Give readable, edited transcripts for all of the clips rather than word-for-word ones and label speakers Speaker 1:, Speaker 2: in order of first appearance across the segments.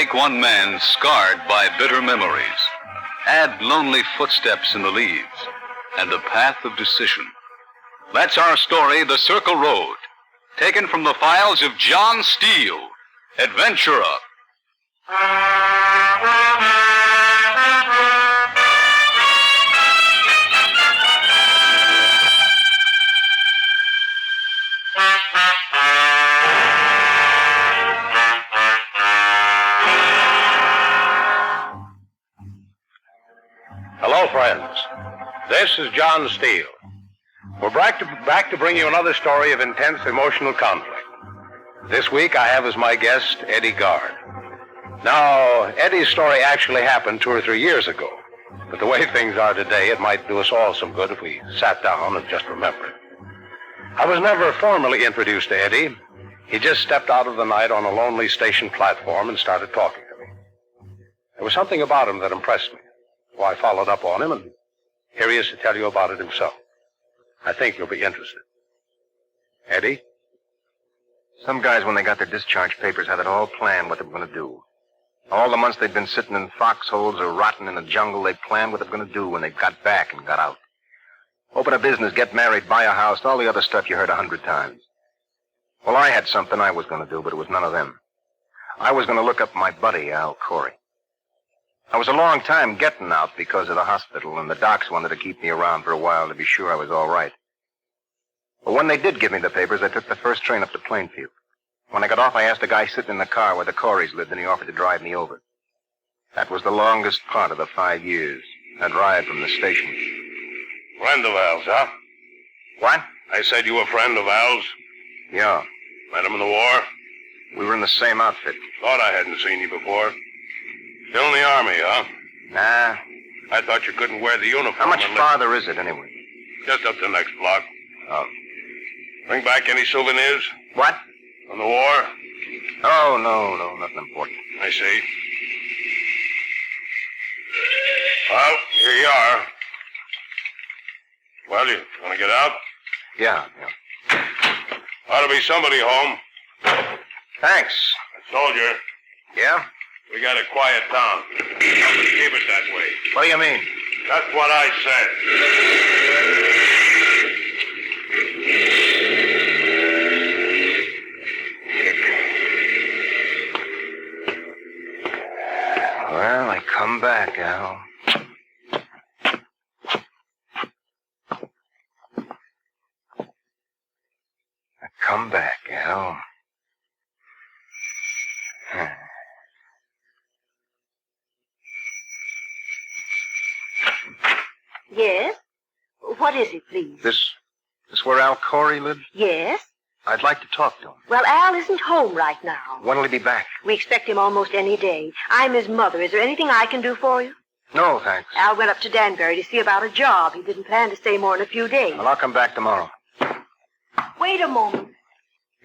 Speaker 1: take one man scarred by bitter memories. Add lonely footsteps in the leaves and a path of decision. That's our story, The Circle Road, taken from the files of John Steele, adventurer.
Speaker 2: Hello, friends. This is John Steele. We're back to bring you another story of intense emotional conflict. This week I have as my guest Eddie Guard. Now, Eddie's story actually happened 2 or 3 years ago. But the way things are today, it might do us all some good if we sat down and just remembered. I was never formally introduced to Eddie. He just stepped out of the night on a lonely station platform and started talking to me. There was something about him that impressed me. So I followed up on him, and here he is to tell you about it himself. I think you'll be interested. Eddie?
Speaker 3: Some guys, when they got their discharge papers, had it all planned what they were going to do. All the months they'd been sitting in foxholes or rotting in the jungle, they planned what they were going to do when they got back and got out. Open a business, get married, buy a house, all the other stuff you heard 100 times. Well, I had something I was going to do, but it was none of them. I was going to look up my buddy, Al Corey. I was a long time getting out because of the hospital, and the docs wanted to keep me around for a while to be sure I was all right. But when they did give me the papers, I took the first train up to Plainfield. When I got off, I asked a guy sitting in the car where the Coreys lived, and he offered to drive me over. That was the longest part of the 5 years, that ride from the station.
Speaker 2: Friend of Al's, huh?
Speaker 3: What?
Speaker 2: I said you were a friend of Al's.
Speaker 3: Yeah.
Speaker 2: Met him in the war?
Speaker 3: We were in the same outfit.
Speaker 2: Thought I hadn't seen you before. Still in the Army, huh?
Speaker 3: Nah.
Speaker 2: I thought you couldn't wear the uniform.
Speaker 3: How much farther is it, anyway?
Speaker 2: Just up the next block.
Speaker 3: Oh.
Speaker 2: Bring back any souvenirs?
Speaker 3: What?
Speaker 2: From the war?
Speaker 3: Oh, no, nothing important.
Speaker 2: I see. Well, here you are. Well, you want to get out?
Speaker 3: Yeah.
Speaker 2: Ought to be somebody home.
Speaker 3: Thanks.
Speaker 2: Soldier,
Speaker 3: Yeah?
Speaker 2: we got a quiet town. Keep it that way.
Speaker 3: What do you mean?
Speaker 2: That's what I said.
Speaker 3: Well, I come back, Al. I come back, Al.
Speaker 4: Yes? What is it, please?
Speaker 3: This where Al Corey lives?
Speaker 4: Yes?
Speaker 3: I'd like to talk to him.
Speaker 4: Well, Al isn't home right now.
Speaker 3: When'll he be back?
Speaker 4: We expect him almost any day. I'm his mother. Is there anything I can do for you?
Speaker 3: No, thanks.
Speaker 4: Al went up to Danbury to see about a job. He didn't plan to stay more than a few days.
Speaker 3: Well, I'll come back tomorrow.
Speaker 4: Wait a moment.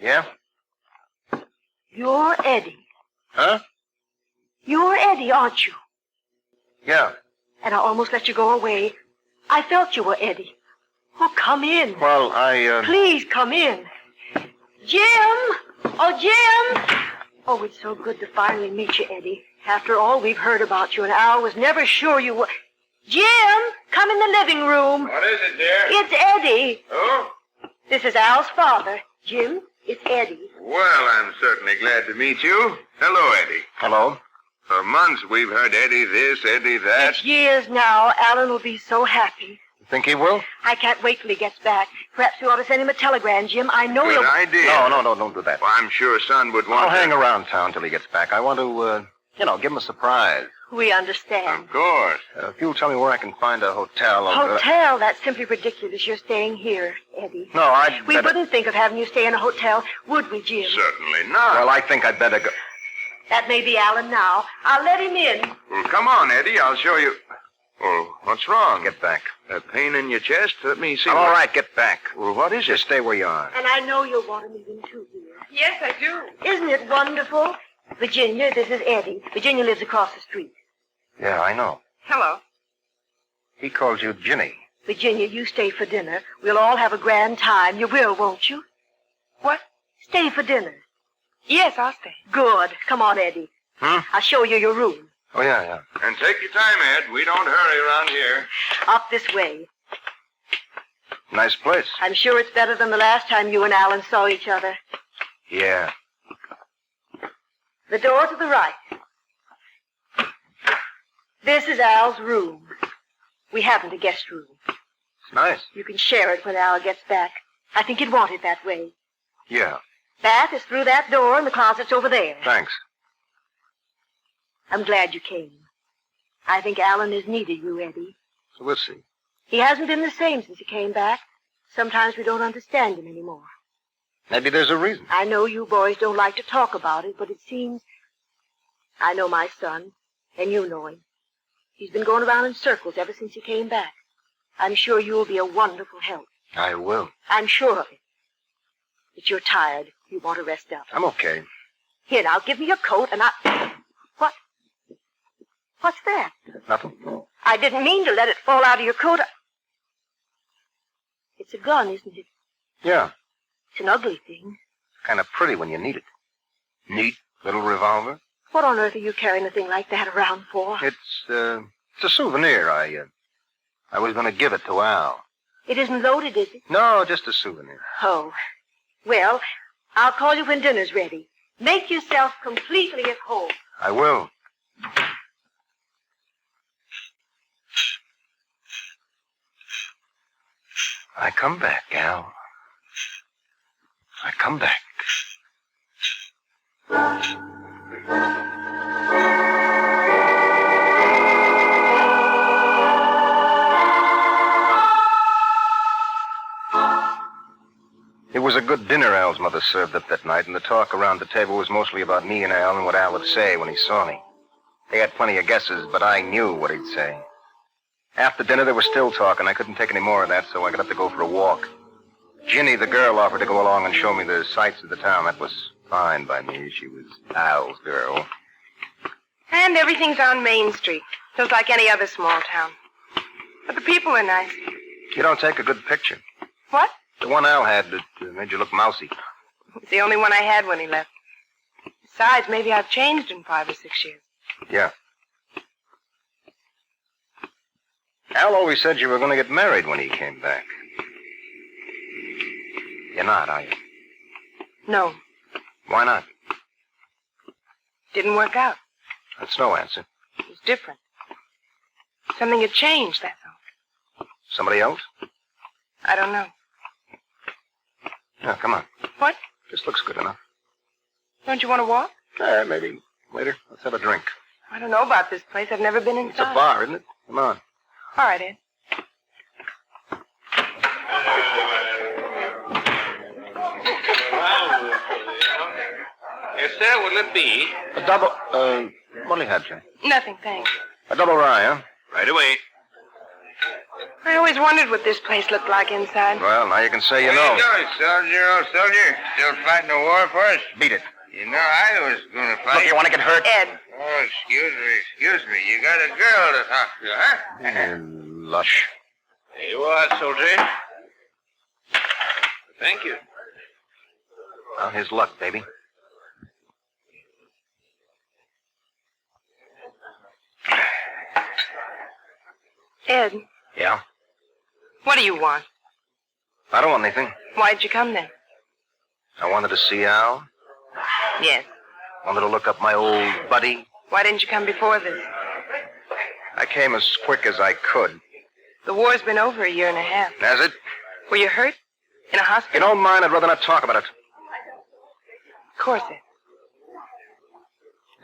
Speaker 3: Yeah?
Speaker 4: You're Eddie.
Speaker 3: Huh?
Speaker 4: You're Eddie, aren't you?
Speaker 3: Yeah.
Speaker 4: And I almost let you go away. I felt you were Eddie. Oh, come in.
Speaker 3: Well,
Speaker 4: Please, come in. Jim! Oh, Jim! Oh, it's so good to finally meet you, Eddie. After all we've heard about you, and Al was never sure you were... Jim! Come in the living room.
Speaker 2: What is it, dear?
Speaker 4: It's Eddie.
Speaker 2: Oh?
Speaker 4: This is Al's father. Jim, it's Eddie.
Speaker 5: Well, I'm certainly glad to meet you. Hello, Eddie.
Speaker 3: hello.
Speaker 5: For months we've heard Eddie this, Eddie that.
Speaker 4: It's years now. Alan will be so happy.
Speaker 3: You think he will?
Speaker 4: I can't wait till he gets back. Perhaps we ought to send him a telegram, Jim. I know
Speaker 5: Good
Speaker 4: he'll...
Speaker 5: idea.
Speaker 3: No, don't do that.
Speaker 5: Well, I'm sure son would want
Speaker 3: I'll
Speaker 5: to...
Speaker 3: hang around town till he gets back. I want to, give him a surprise.
Speaker 4: We understand.
Speaker 5: Of course.
Speaker 3: If you'll tell me where I can find a hotel...
Speaker 4: Hotel? That's simply ridiculous. You're staying here, Eddie.
Speaker 3: No, I'd
Speaker 4: We
Speaker 3: better...
Speaker 4: wouldn't think of having you stay in a hotel, would we, Jim?
Speaker 5: Certainly not.
Speaker 3: Well, I think I'd better go...
Speaker 4: That may be Alan now. I'll let him in.
Speaker 5: Well, come on, Eddie. I'll show you... Oh, what's wrong?
Speaker 3: Get back.
Speaker 5: A pain in your chest? Let me see.
Speaker 3: I'm all right, get back.
Speaker 5: Well, what is
Speaker 3: Just
Speaker 5: it?
Speaker 3: stay where you are.
Speaker 4: And I know you'll want to meet him, too, dear.
Speaker 6: Yes, I do.
Speaker 4: Isn't it wonderful? Virginia, this is Eddie. Virginia lives across the street.
Speaker 3: Yeah, I know.
Speaker 6: Hello.
Speaker 3: He calls you Ginny.
Speaker 4: Virginia, you stay for dinner. We'll all have a grand time. You will, won't you?
Speaker 6: What?
Speaker 4: Stay for dinner.
Speaker 6: Yes, I'll stay.
Speaker 4: Good. Come on, Eddie. I'll show you your room.
Speaker 3: Oh, yeah.
Speaker 5: And take your time, Ed. We don't hurry around here.
Speaker 4: Up this way.
Speaker 3: Nice place.
Speaker 4: I'm sure it's better than the last time you and Alan saw each other.
Speaker 3: Yeah.
Speaker 4: The door to the right. This is Al's room. We haven't a guest room.
Speaker 3: It's nice.
Speaker 4: You can share it when Al gets back. I think you'd want it that way.
Speaker 3: Yeah.
Speaker 4: Bath is through that door and the closet's over there.
Speaker 3: Thanks.
Speaker 4: I'm glad you came. I think Alan has needed you, Eddie.
Speaker 3: So we'll see.
Speaker 4: He hasn't been the same since he came back. Sometimes we don't understand him anymore.
Speaker 3: Maybe there's a reason.
Speaker 4: I know you boys don't like to talk about it, but it seems... I know my son, and you know him. He's been going around in circles ever since he came back. I'm sure you'll be a wonderful help.
Speaker 3: I will.
Speaker 4: I'm sure of it. But you're tired. You want to rest up.
Speaker 3: I'm okay.
Speaker 4: Here, now, give me your coat, and What? What's that?
Speaker 3: Nothing.
Speaker 4: I didn't mean to let it fall out of your coat. It's a gun, isn't it?
Speaker 3: Yeah.
Speaker 4: It's an ugly thing.
Speaker 3: Kind of pretty when you need it. Neat little revolver.
Speaker 4: What on earth are you carrying a thing like that around for?
Speaker 3: It's a souvenir. I was going to give it to Al.
Speaker 4: It isn't loaded, is it?
Speaker 3: No, just a souvenir.
Speaker 4: Oh. Well, I'll call you when dinner's ready. Make yourself completely at home.
Speaker 3: I will. I come back, Al. I come back. It was a good dinner Al's mother served up that night, and the talk around the table was mostly about me and Al and what Al would say when he saw me. They had plenty of guesses, but I knew what he'd say. After dinner, they were still talking. I couldn't take any more of that, so I got up to go for a walk. Ginny, the girl, offered to go along and show me the sights of the town. That was fine by me. She was Al's girl.
Speaker 6: And everything's on Main Street, just like any other small town. But the people are nice.
Speaker 3: You don't take a good picture.
Speaker 6: What?
Speaker 3: The one Al had that made you look mousy.
Speaker 6: It's the only one I had when he left. Besides, maybe I've changed in 5 or 6 years.
Speaker 3: Yeah. Al always said you were going to get married when he came back. You're not, are you?
Speaker 6: No,
Speaker 3: Why not?
Speaker 6: didn't work out.
Speaker 3: That's no answer.
Speaker 6: It was different. Something had changed, that's all.
Speaker 3: Somebody else?
Speaker 6: I don't know.
Speaker 3: Yeah, come on.
Speaker 6: What?
Speaker 3: This looks good enough.
Speaker 6: Don't you want to walk?
Speaker 3: Maybe later. Let's have a drink.
Speaker 6: I don't know about this place. I've never been inside.
Speaker 3: It's a bar, isn't it? Come on.
Speaker 6: All right, Ed.
Speaker 5: Yes, sir. Will it be?
Speaker 3: A double, what do you have, Jay?
Speaker 6: Nothing, thanks.
Speaker 3: A double rye, huh?
Speaker 5: Right away.
Speaker 6: I always wondered what this place looked like inside.
Speaker 3: Well, now you can say you
Speaker 7: How
Speaker 3: know.
Speaker 7: you doing, soldier, old soldier? Still fighting the war for us?
Speaker 3: Beat it.
Speaker 7: You know, I was going to fight.
Speaker 3: Look, you want to get hurt?
Speaker 6: Ed,
Speaker 7: Oh, excuse me. You got a girl to talk to, huh?
Speaker 3: Lush.
Speaker 5: There you are, soldier. Thank you.
Speaker 3: Well, here's luck, baby.
Speaker 6: Ed,
Speaker 3: Yeah?
Speaker 6: what do you want?
Speaker 3: I don't want anything.
Speaker 6: Why'd you come then?
Speaker 3: I wanted to see Al.
Speaker 6: Yes.
Speaker 3: Wanted to look up my old buddy.
Speaker 6: Why didn't you come before this?
Speaker 3: I came as quick as I could.
Speaker 6: The war's been over 1.5 years.
Speaker 3: Has it?
Speaker 6: Were you hurt? In a
Speaker 3: If you
Speaker 6: hospital?
Speaker 3: don't mind, I'd rather not talk about it.
Speaker 6: Of course, Ed.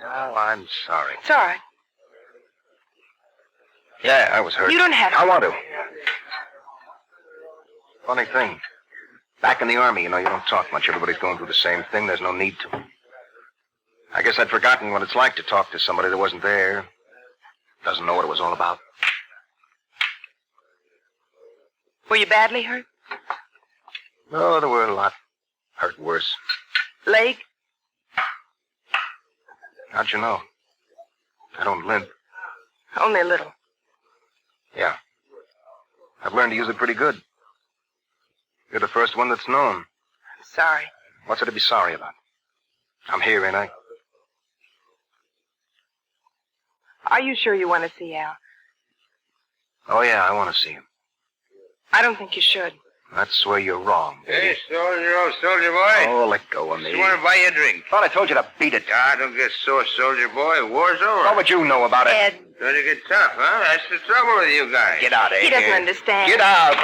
Speaker 3: Oh, I'm sorry.
Speaker 6: It's all right.
Speaker 3: Yeah, I was hurt.
Speaker 6: You don't have to.
Speaker 3: I want to. Funny thing. Back in the Army, you don't talk much. Everybody's going through the same thing. There's no need to. I guess I'd forgotten what it's like to talk to somebody that wasn't there. Doesn't know what it was all about.
Speaker 6: Were you badly hurt?
Speaker 3: No, there were a lot hurt worse.
Speaker 6: Leg?
Speaker 3: How'd you know? I don't limp.
Speaker 6: Only a little.
Speaker 3: Yeah. I've learned to use it pretty good. You're the first one that's known.
Speaker 6: I'm sorry.
Speaker 3: What's there to be sorry about? I'm here, ain't I?
Speaker 6: Are you sure you want to see Al?
Speaker 3: Oh, yeah, I want to see him.
Speaker 6: I don't think you should.
Speaker 3: That's where you're wrong.
Speaker 7: Hey, soldier boy.
Speaker 3: Oh, let go of me.
Speaker 7: Just want to buy you a drink.
Speaker 3: Thought I told you to beat it.
Speaker 7: Ah, don't get sore, soldier boy. War's over.
Speaker 3: What would you know about it?
Speaker 6: Ed,
Speaker 7: Going to get tough, huh? That's the trouble with you guys.
Speaker 3: Get out of
Speaker 6: he
Speaker 3: here.
Speaker 6: doesn't understand.
Speaker 3: Get out.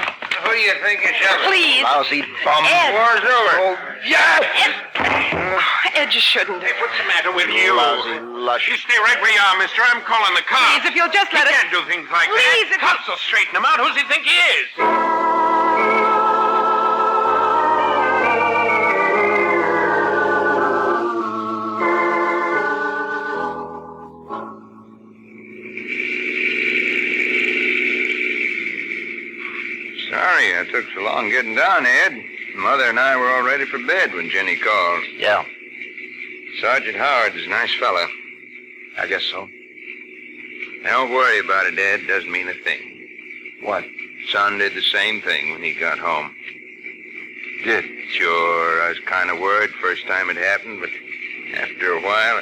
Speaker 7: Who do you think you're shoving?
Speaker 6: Please.
Speaker 3: Lousy bum.
Speaker 6: Ed.
Speaker 7: War's over.
Speaker 3: Oh, yes!
Speaker 6: Ed, you shouldn't.
Speaker 5: Hey, what's the matter with you?
Speaker 3: Lousy lush.
Speaker 5: You stay right where you are, mister. I'm calling the cops.
Speaker 6: Please, if you'll just
Speaker 5: You
Speaker 6: let us...
Speaker 5: can't do things like
Speaker 6: Please,
Speaker 5: that.
Speaker 6: if
Speaker 5: Cops will straighten him out. Who's he think he is?
Speaker 7: Sorry I took so long getting down, Ed. Mother and I were all ready for bed when Jenny called.
Speaker 3: Yeah,
Speaker 7: Sergeant Howard's a nice fella.
Speaker 3: I guess so.
Speaker 7: Don't worry about it, Ed. Doesn't mean a thing.
Speaker 3: What?
Speaker 7: Son did the same thing when he got home.
Speaker 3: Did?
Speaker 7: Sure, I was kind of worried first time it happened, but after a while,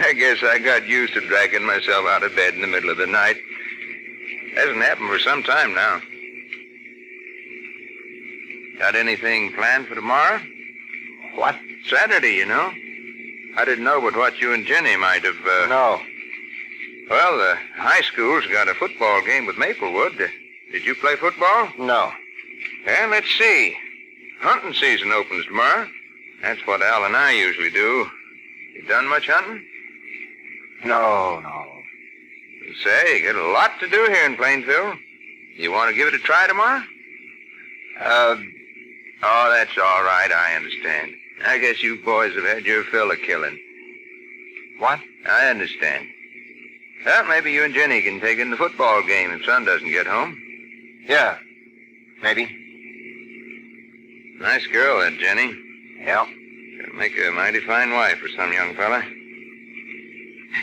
Speaker 7: I guess I got used to dragging myself out of bed in the middle of the night. Hasn't happened for some time now. Got anything planned for tomorrow?
Speaker 3: What?
Speaker 7: Saturday, you know. I didn't know but what you and Jenny might have...
Speaker 3: No.
Speaker 7: Well, the high school's got a football game with Maplewood. Did you play football?
Speaker 3: No.
Speaker 7: Well, let's see. Hunting season opens tomorrow. That's what Al and I usually do. You done much hunting?
Speaker 3: No.
Speaker 7: Say, you got a lot to do here in Plainfield. You want to give it a try tomorrow? Oh, that's all right. I understand. I guess you boys have had your fill of killing.
Speaker 3: What?
Speaker 7: I understand. Well, maybe you and Jenny can take in the football game if Son doesn't get home.
Speaker 3: Yeah. Maybe.
Speaker 7: Nice girl, that Jenny.
Speaker 3: Yeah.
Speaker 7: She'll make a mighty fine wife for some young fella.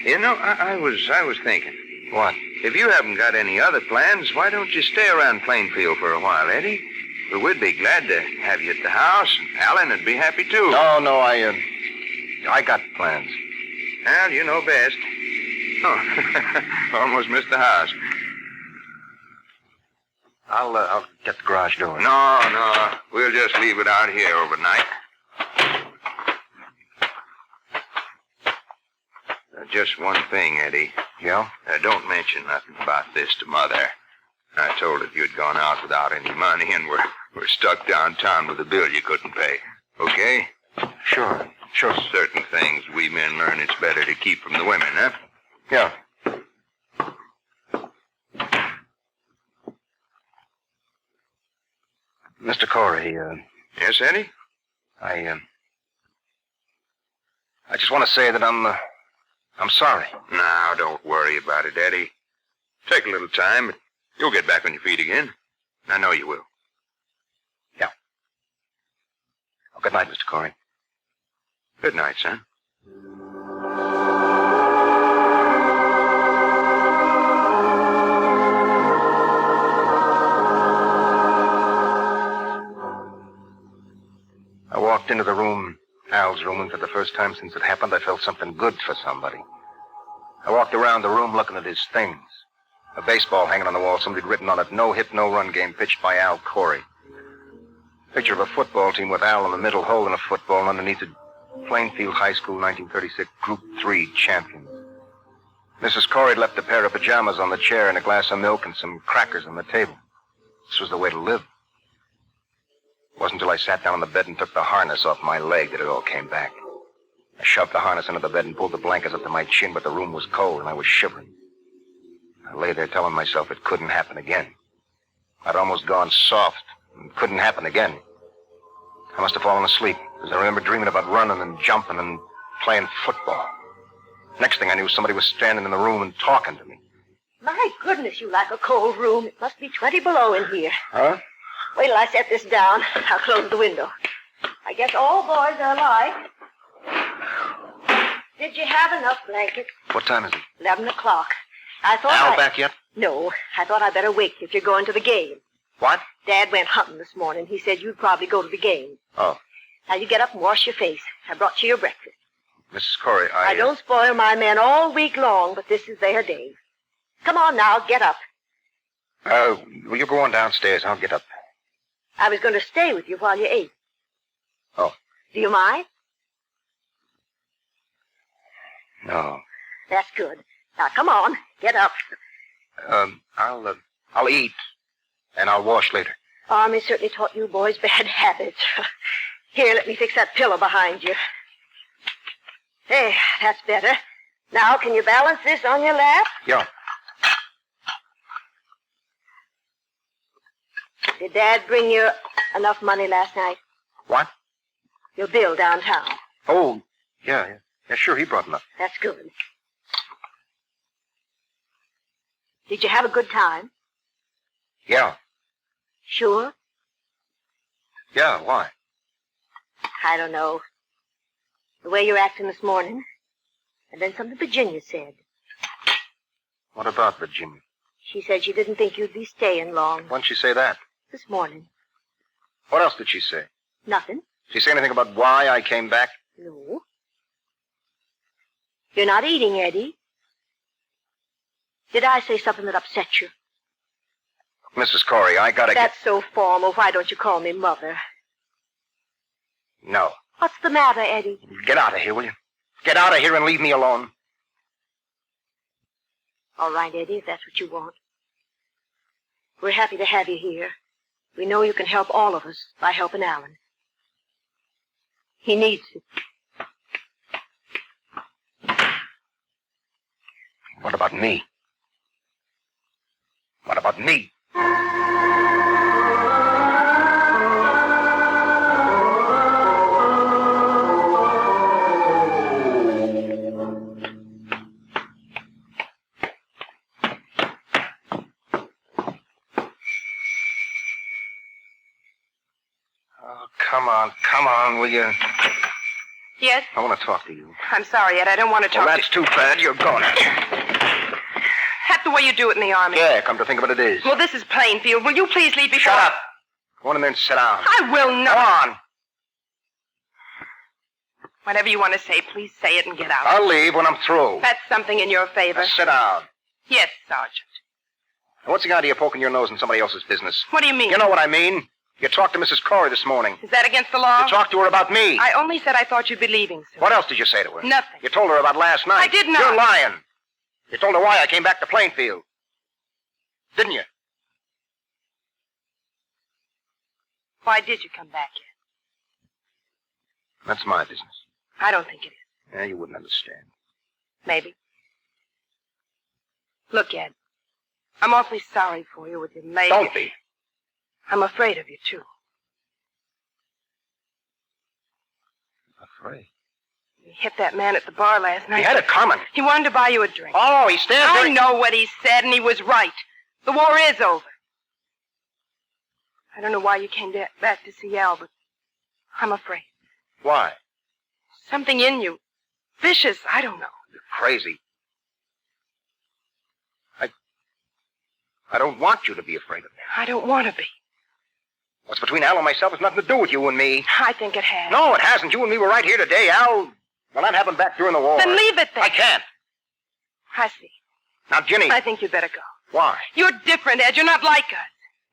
Speaker 7: You know, I was thinking.
Speaker 3: What?
Speaker 7: If you haven't got any other plans, why don't you stay around Plainfield for a while, Eddie? Well, we'd be glad to have you at the house, and Alan would be happy too.
Speaker 3: No, I got plans.
Speaker 7: Well, you know best. Oh, almost missed the house.
Speaker 3: I'll get the garage door.
Speaker 7: No, we'll just leave it out here overnight. Just one thing, Eddie.
Speaker 3: Yeah?
Speaker 7: Don't mention nothing about this to Mother. I told her you'd gone out without any money, and we're stuck downtown with a bill you couldn't pay. Okay?
Speaker 3: Sure.
Speaker 7: Certain things we men learn it's better to keep from the women, huh?
Speaker 3: Yeah. Mr. Corey,
Speaker 7: Yes, Eddie?
Speaker 3: I just want to say that I'm sorry.
Speaker 7: Now, don't worry about it, Eddie. Take a little time, but you'll get back on your feet again. I know you will.
Speaker 3: Yeah. Oh, good night, Mr. Corey.
Speaker 7: Good night, son.
Speaker 3: I walked into the room, Al's room, and for the first time since it happened, I felt something good for somebody. I walked around the room looking at his things. A baseball hanging on the wall, somebody had written on it, "No hit, no run game pitched by Al Corey." Picture of a football team with Al in the middle holding a football, and underneath it, Plainfield High School 1936 Group 3 champions. Mrs. Corey had left a pair of pajamas on the chair and a glass of milk and some crackers on the table. This was the way to live. It wasn't until I sat down on the bed and took the harness off my leg that it all came back. I shoved the harness under the bed and pulled the blankets up to my chin, but the room was cold and I was shivering. I lay there telling myself it couldn't happen again. I'd almost gone soft. It couldn't happen again. I must have fallen asleep, because I remember dreaming about running and jumping and playing football. Next thing I knew, somebody was standing in the room and talking to me.
Speaker 4: My goodness, you like a cold room. It must be 20 below in here.
Speaker 3: Huh?
Speaker 4: Wait till I set this down. I'll close the window. I guess all boys are alike. Did you have enough blankets?
Speaker 3: What time is it?
Speaker 4: 11 o'clock. I thought
Speaker 3: Al back yet?
Speaker 4: No, I thought I'd better wait if you're going to the game.
Speaker 3: What?
Speaker 4: Dad went hunting this morning. He said you'd probably go to the game.
Speaker 3: Oh.
Speaker 4: Now you get up and wash your face. I brought you your breakfast.
Speaker 3: Mrs. Corey,
Speaker 4: I don't spoil my men all week long, but this is their day. Come on now, get up.
Speaker 3: Will you go on downstairs? I'll get up.
Speaker 4: I was going to stay with you while you ate.
Speaker 3: Oh.
Speaker 4: Do you mind?
Speaker 3: No.
Speaker 4: That's good. Now, come on, get up.
Speaker 3: I'll eat, and I'll wash later.
Speaker 4: Army certainly taught you boys bad habits. Here, let me fix that pillow behind you. Hey, that's better. Now, can you balance this on your lap?
Speaker 3: Yeah.
Speaker 4: Did Dad bring you enough money last night?
Speaker 3: What?
Speaker 4: Your bill downtown.
Speaker 3: Oh, yeah. Yeah, sure, he brought enough.
Speaker 4: That's good. Did you have a good time?
Speaker 3: Yeah.
Speaker 4: Sure?
Speaker 3: Yeah, why?
Speaker 4: I don't know. The way you're acting this morning. And then something Virginia said.
Speaker 3: What about Virginia?
Speaker 4: She said she didn't think you'd be staying long.
Speaker 3: When'd she say that?
Speaker 4: This morning.
Speaker 3: What else did she say?
Speaker 4: Nothing.
Speaker 3: Did she say anything about why I came back?
Speaker 4: No. You're not eating, Eddie. Did I say something that upset you?
Speaker 3: Mrs. Corey, I gotta
Speaker 4: That's so formal. Why don't you call me Mother?
Speaker 3: No.
Speaker 4: What's the matter, Eddie?
Speaker 3: Get out of here, will you? Get out of here and leave me alone.
Speaker 4: All right, Eddie, if that's what you want. We're happy to have you here. We know you can help all of us by helping Alan. He needs it.
Speaker 3: What about me? What about me? Oh, come on, will you?
Speaker 6: Yes?
Speaker 3: I want to talk to you.
Speaker 6: I'm sorry, Ed. I don't want to talk
Speaker 3: Well, that's too bad. You're gonna.
Speaker 6: That's the way you do it in the Army.
Speaker 3: Yeah, come to think of it, it is.
Speaker 6: Well, this is Plainfield. Will you please leave before...
Speaker 3: Shut up. Go on in there and sit down.
Speaker 6: I will not.
Speaker 3: Come on.
Speaker 6: Whatever you want to say, please say it and get out.
Speaker 3: I'll leave when I'm through.
Speaker 6: That's something in your favor.
Speaker 3: Now sit down.
Speaker 6: Yes, Sergeant.
Speaker 3: What's the idea of poking your nose in somebody else's business?
Speaker 6: What do you mean?
Speaker 3: You know what I mean. You talked to Mrs. Corey this morning.
Speaker 6: Is that against the law?
Speaker 3: You talked to her about me.
Speaker 6: I only said I thought you'd be leaving soon.
Speaker 3: What else did you say to her?
Speaker 6: Nothing.
Speaker 3: You told her about last night.
Speaker 6: I did not.
Speaker 3: You're lying. You told her why I came back to Plainfield. Didn't you?
Speaker 6: Why did you come back yet?
Speaker 3: That's my business.
Speaker 6: I don't think it is.
Speaker 3: Yeah, you wouldn't understand.
Speaker 6: Maybe. Look, Ed. I'm awfully sorry for you with your leg.
Speaker 3: Don't be.
Speaker 6: I'm afraid of you, too.
Speaker 3: Afraid?
Speaker 6: You hit that man at the bar last night.
Speaker 3: He had it coming.
Speaker 6: He wanted to buy you a drink.
Speaker 3: Oh, he stands
Speaker 6: I
Speaker 3: there.
Speaker 6: know what he said, and he was right. The war is over. I don't know why you came back to see Al, but I'm afraid.
Speaker 3: Why?
Speaker 6: Something in you. Vicious, I don't know.
Speaker 3: You're crazy. I don't want you to be afraid of me.
Speaker 6: I don't want to be.
Speaker 3: What's between Al and myself has nothing to do with you and me.
Speaker 6: I think it has.
Speaker 3: No, it hasn't. You and me were right here today. Al, well, that happened back during the war.
Speaker 6: Then leave it there.
Speaker 3: I can't.
Speaker 6: I see.
Speaker 3: Now, Ginny.
Speaker 6: I think you'd better go.
Speaker 3: Why?
Speaker 6: You're different, Ed. You're not like us.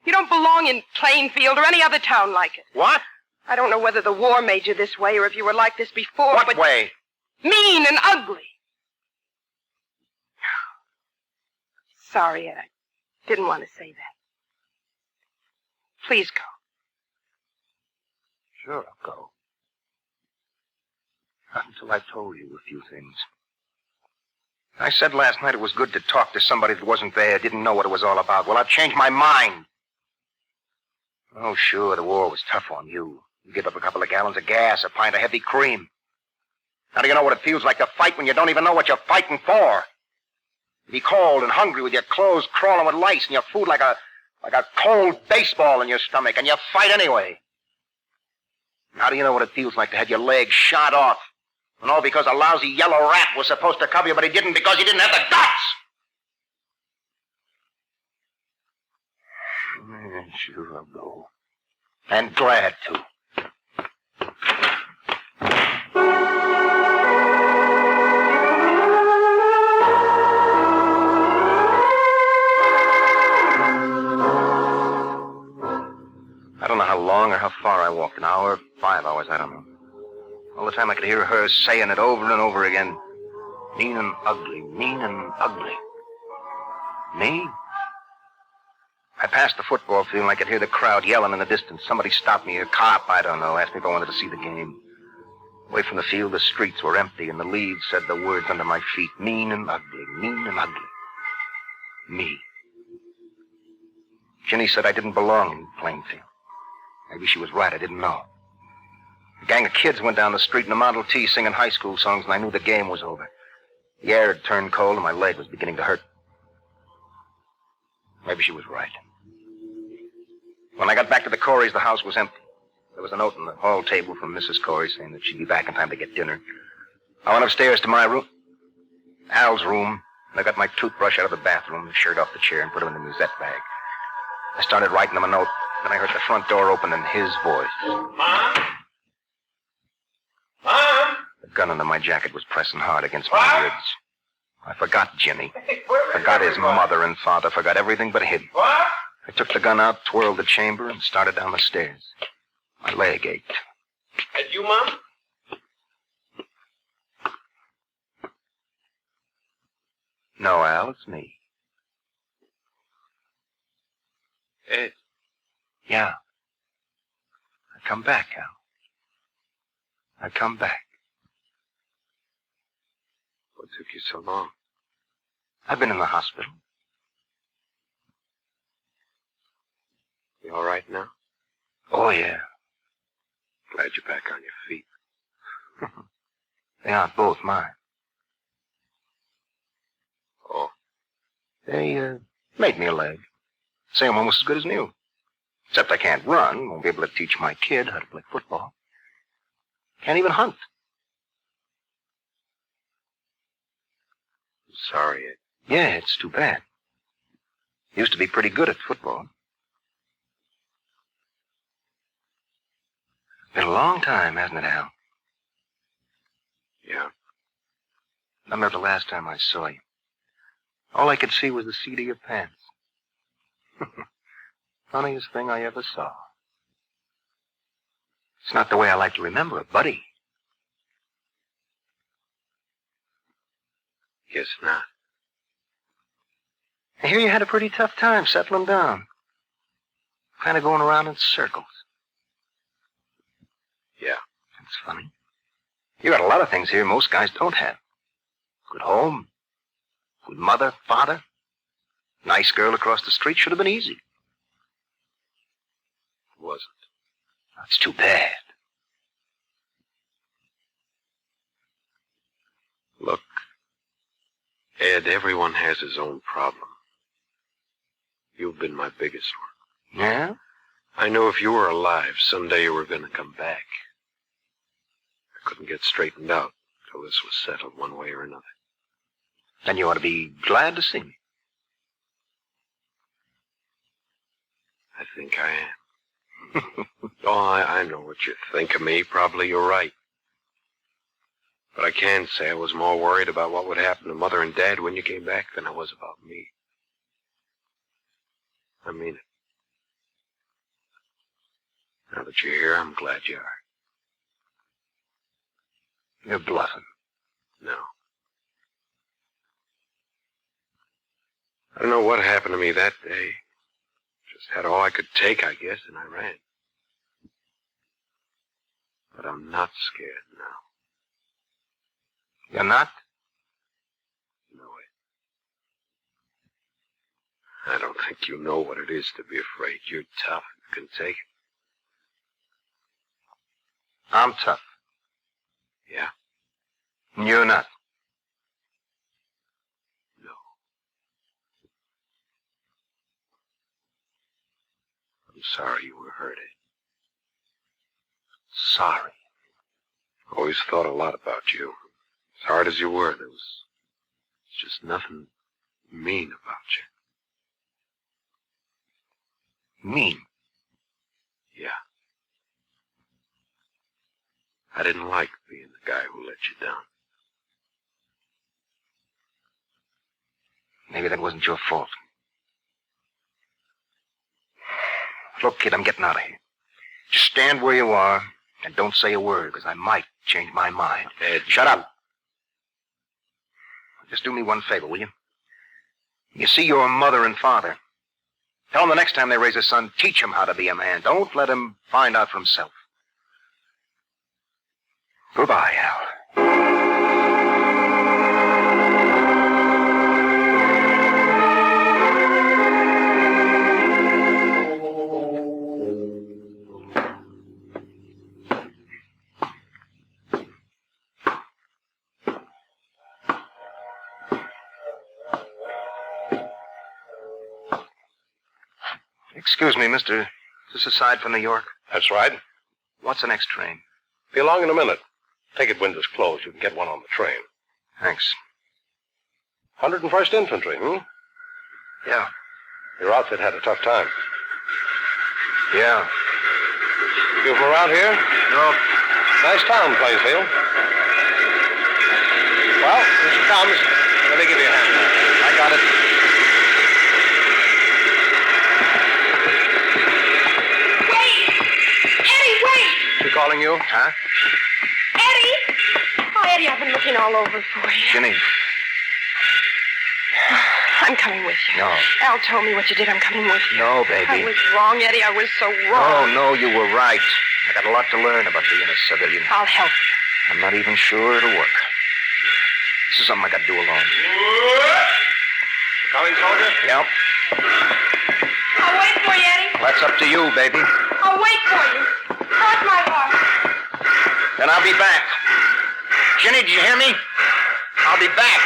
Speaker 6: You don't belong in Plainfield or any other town like it.
Speaker 3: What?
Speaker 6: I don't know whether the war made you this way or if you were like this before,
Speaker 3: What
Speaker 6: but...
Speaker 3: way?
Speaker 6: Mean and ugly. Sorry, Ed. I didn't want to say that. Please go.
Speaker 3: Sure, I'll go. Not until I told you a few things. I said last night it was good to talk to somebody that wasn't there, didn't know what it was all about. Well, I've changed my mind. Oh, sure, the war was tough on you. You give up a couple of gallons of gas, a pint of heavy cream. How do you know what it feels like to fight when you don't even know what you're fighting for? To be cold and hungry with your clothes crawling with lice and your food like a cold baseball in your stomach, and you fight anyway. How do you know what it feels like to have your legs shot off? And all because a lousy yellow rat was supposed to cover you, but he didn't because he didn't have the guts! Sure, I'll go. And glad to. hour I walked, an hour, 5 hours, I don't know. All the time I could hear her saying it over and over again. Mean and ugly, mean and ugly. Me? I passed the football field and I could hear the crowd yelling in the distance. Somebody stopped me, a cop, I don't know, asked me if I wanted to see the game. Away from the field, the streets were empty, and the leaves said the words under my feet. Mean and ugly, mean and ugly. Me. Ginny said I didn't belong in Plainfield. Maybe she was right, I didn't know. A gang of kids went down the street in a Model T singing high school songs, and I knew the game was over. The air had turned cold, and my leg was beginning to hurt. Maybe she was right. When I got back to the Coreys, the house was empty. There was a note on the hall table from Mrs. Corey saying that she'd be back in time to get dinner. I went upstairs to my room, Al's room, and I got my toothbrush out of the bathroom, the shirt off the chair, and put him in the musette bag. I started writing him a note. Then I heard the front door open and his voice.
Speaker 5: Mom? Mom?
Speaker 3: The gun under my jacket was pressing hard against my ribs. I forgot Ginny. Forgot his mother and father. Forgot everything but him.
Speaker 5: What?
Speaker 3: I took the gun out, twirled the chamber, and started down the stairs. My leg ached.
Speaker 5: At you, Mom?
Speaker 3: No, Al, it's me.
Speaker 5: Ed.
Speaker 3: Yeah. I come back, Al. I come back.
Speaker 5: What took you so long?
Speaker 3: I've been in the hospital.
Speaker 5: You all right now?
Speaker 3: Oh, yeah.
Speaker 5: Glad you're back on your feet.
Speaker 3: They aren't both mine.
Speaker 5: Oh.
Speaker 3: They, made me a leg. Say I'm almost as good as new. Except I can't run. Won't be able to teach my kid how to play football. Can't even hunt.
Speaker 5: I'm sorry, Ed.
Speaker 3: Yeah, it's too bad. Used to be pretty good at football. Been a long time, hasn't it, Al?
Speaker 5: Yeah.
Speaker 3: I remember the last time I saw you. All I could see was the seat of your pants. Funniest thing I ever saw. It's not the way I like to remember it, buddy.
Speaker 5: Guess not.
Speaker 3: I hear you had a pretty tough time settling down. Kind of going around in circles.
Speaker 5: Yeah.
Speaker 3: That's funny. You got a lot of things here most guys don't have. Good home. Good mother, father. Nice girl across the street. Should have been easy.
Speaker 5: It wasn't.
Speaker 3: That's too bad.
Speaker 5: Look, Ed, everyone has his own problem. You've been my biggest one.
Speaker 3: Yeah?
Speaker 5: I knew if you were alive, someday you were going to come back. I couldn't get straightened out till this was settled one way or another.
Speaker 3: Then you ought to be glad to see me.
Speaker 5: I think I am. Oh, I know what you think of me. Probably you're right. But I can say I was more worried about what would happen to Mother and Dad when you came back than I was about me. I mean it. Now that you're here, I'm glad you are.
Speaker 3: You're bluffing.
Speaker 5: No. I don't know what happened to me that day. Just had all I could take, I guess, and I ran. But I'm not scared now.
Speaker 3: You're not?
Speaker 5: No way. I don't think you know what it is to be afraid. You're tough. You can take it.
Speaker 3: I'm tough.
Speaker 5: Yeah?
Speaker 3: And you're not.
Speaker 5: No. I'm sorry you were hurt, Ed.
Speaker 3: Sorry.
Speaker 5: Always thought a lot about you. As hard as you were, there was just nothing mean about you.
Speaker 3: Mean.
Speaker 5: Yeah. I didn't like being the guy who let you down.
Speaker 3: Maybe that wasn't your fault. Look, kid, I'm getting out of here. Just stand where you are and don't say a word, because I might change my mind.
Speaker 5: Ed,
Speaker 3: Shut up. Just do me one favor, will you? You see your mother and father. Tell them the next time they raise a son, teach him how to be a man. Don't let him find out for himself. Goodbye, Al. Excuse me, mister. Is this aside from New York?
Speaker 2: That's right.
Speaker 3: What's the next train?
Speaker 2: Be along in a minute. Ticket window's closed. You can get one on the train.
Speaker 3: Thanks.
Speaker 2: 101st Infantry,
Speaker 3: Yeah.
Speaker 2: Your outfit had a tough time.
Speaker 3: Yeah.
Speaker 2: You from around here?
Speaker 3: No.
Speaker 2: Nice town, Plainfield. Well, here she comes. Let me give you a hand.
Speaker 3: I got it. She calling you? Huh?
Speaker 6: Eddie! Oh, Eddie, I've been looking all over for you.
Speaker 3: Ginny.
Speaker 6: I'm coming with you.
Speaker 3: No.
Speaker 6: Al told me what you did. I'm coming with you.
Speaker 3: No, baby.
Speaker 6: I was wrong, Eddie. I was so wrong.
Speaker 3: No, you were right. I got a lot to learn about being a civilian.
Speaker 6: I'll help you.
Speaker 3: I'm not even sure it'll work. This is something I got to do alone.
Speaker 2: Coming, soldier?
Speaker 3: Yep.
Speaker 6: I'll wait for you, Eddie.
Speaker 3: That's up to you, baby.
Speaker 6: I'll wait for you. Cross my heart.
Speaker 3: Then I'll be back. Ginny, did you hear me? I'll be back.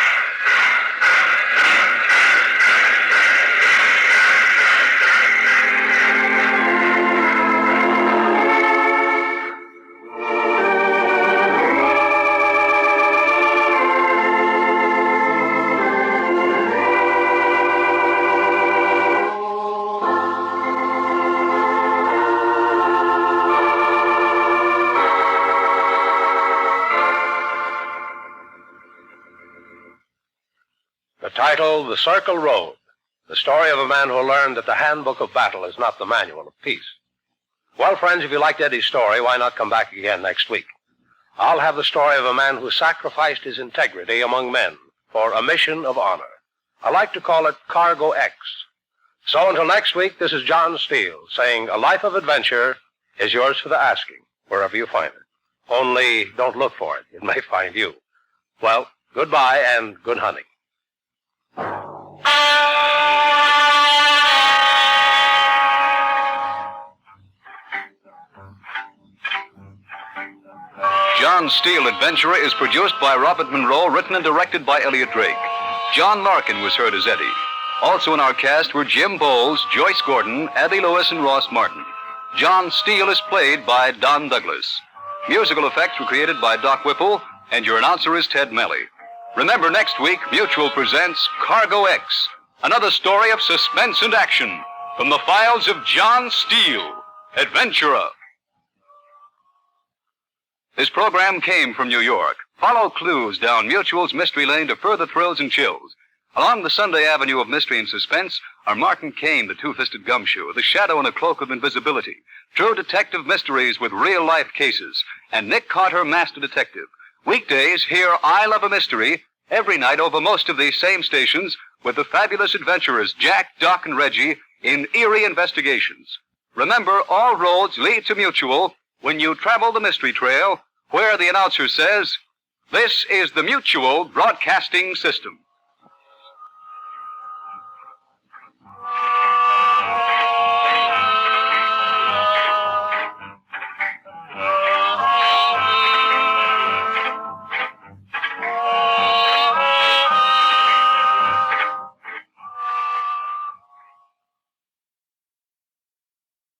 Speaker 2: Title, The Circle Road, the story of a man who learned that the handbook of battle is not the manual of peace. Well, friends, if you liked Eddie's story, why not come back again next week? I'll have the story of a man who sacrificed his integrity among men for a mission of honor. I like to call it Cargo X. So until next week, this is John Steele saying a life of adventure is yours for the asking, wherever you find it. Only don't look for it. It may find you. Well, goodbye and good hunting.
Speaker 1: John Steele Adventurer is produced by Robert Monroe, written and directed by Elliot Drake. John Larkin was heard as Eddie. Also in our cast were Jim Bowles, Joyce Gordon, Abby Lewis, and Ross Martin. John Steele is played by Don Douglas. Musical effects were created by Doc Whipple, and your announcer is Ted Melly. Remember, next week, Mutual presents Cargo X, another story of suspense and action from the files of John Steele, Adventurer. This program came from New York. Follow clues down Mutual's mystery lane to further thrills and chills. Along the Sunday Avenue of mystery and suspense are Martin Kane, the two-fisted gumshoe, the shadow in a cloak of invisibility, true detective mysteries with real-life cases, and Nick Carter, master detective. Weekdays, hear I Love a Mystery every night over most of these same stations with the fabulous adventurers Jack, Doc, and Reggie in eerie investigations. Remember, all roads lead to Mutual when you travel the mystery trail, where the announcer says, "This is the Mutual Broadcasting System."